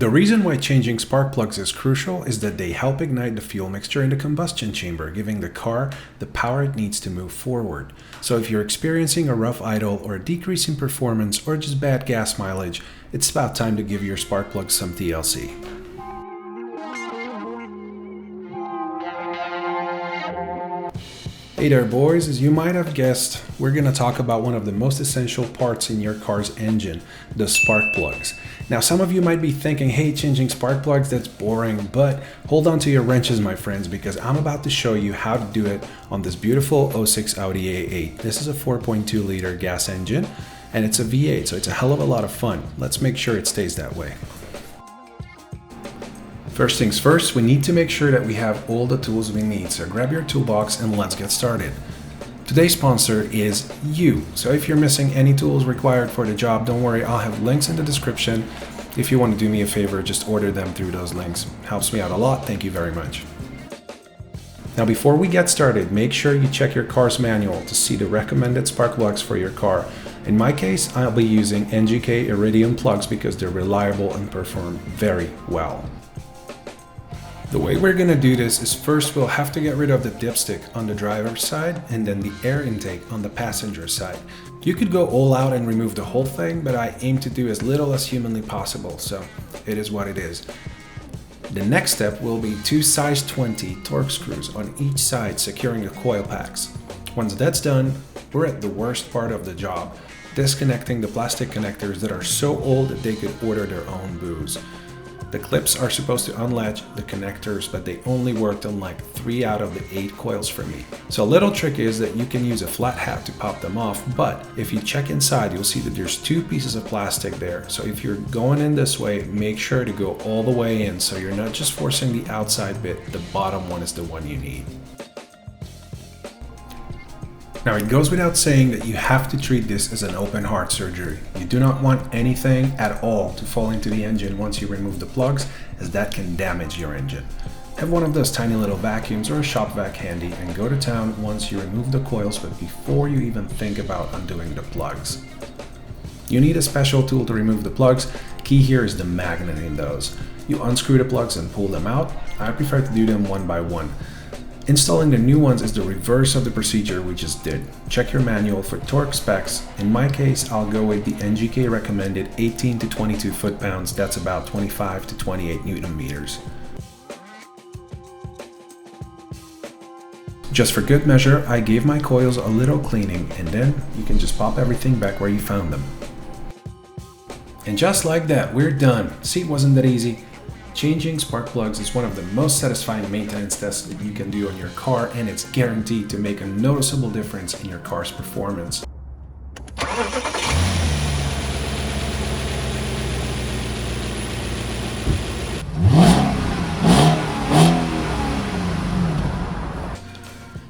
The reason why changing spark plugs is crucial is that they help ignite the fuel mixture in the combustion chamber, giving the car the power it needs to move forward. So if you're experiencing a rough idle or a decrease in performance or just bad gas mileage, it's about time to give your spark plugs some TLC. Hey there boys, as you might have guessed, we're going to talk about one of the most essential parts in your car's engine, the spark plugs. Now some of you might be thinking, hey, changing spark plugs, that's boring, but hold on to your wrenches my friends, because I'm about to show you how to do it on this beautiful 06 Audi A8. This is a 4.2 liter gas engine and it's a V8, so it's a hell of a lot of fun. Let's make sure it stays that way. First things first, we need to make sure that we have all the tools we need. So grab your toolbox and let's get started. Today's sponsor is you. So if you're missing any tools required for the job, don't worry, I'll have links in the description. If you want to do me a favor, just order them through those links. Helps me out a lot. Thank you very much. Now before we get started, make sure you check your car's manual to see the recommended spark plugs for your car. In my case, I'll be using NGK Iridium plugs because they're reliable and perform very well. The way we're going to do this is first we'll have to get rid of the dipstick on the driver's side and then the air intake on the passenger side. You could go all out and remove the whole thing, but I aim to do as little as humanly possible, so it is what it is. The next step will be two size 20 Torx screws on each side securing the coil packs. Once that's done, we're at the worst part of the job, disconnecting the plastic connectors that are so old that they could order their own booze. The clips are supposed to unlatch the connectors, but they only worked on like 3 out of the 8 coils for me. So a little trick is that you can use a flat hat to pop them off, but if you check inside, you'll see that there's 2 pieces of plastic there. So if you're going in this way, make sure to go all the way in so you're not just forcing the outside bit, the bottom one is the one you need. Now it goes without saying that you have to treat this as an open heart surgery. You do not want anything at all to fall into the engine once you remove the plugs, as that can damage your engine. Have one of those tiny little vacuums or a shop vac handy and go to town once you remove the coils, but before you even think about undoing the plugs. You need a special tool to remove the plugs. Key here is the magnet in those. You unscrew the plugs and pull them out. I prefer to do them one by one. Installing the new ones is the reverse of the procedure we just did. Check your manual for torque specs. In my case, I'll go with the NGK recommended 18 to 22 foot-pounds. That's about 25 to 28 Newton meters. Just for good measure, I gave my coils a little cleaning, and then you can just pop everything back where you found them. And just like that, we're done. See, it wasn't that easy. Changing spark plugs is one of the most satisfying maintenance tests that you can do on your car, and it's guaranteed to make a noticeable difference in your car's performance.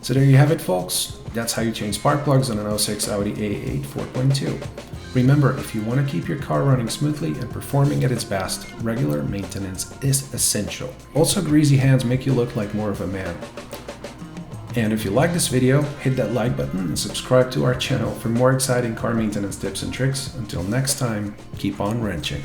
So there you have it folks, that's how you change spark plugs on an 06 Audi A8 4.2. Remember, if you want to keep your car running smoothly and performing at its best, regular maintenance is essential. Also, greasy hands make you look like more of a man. And if you like this video, hit that like button and subscribe to our channel for more exciting car maintenance tips and tricks. Until next time, keep on wrenching.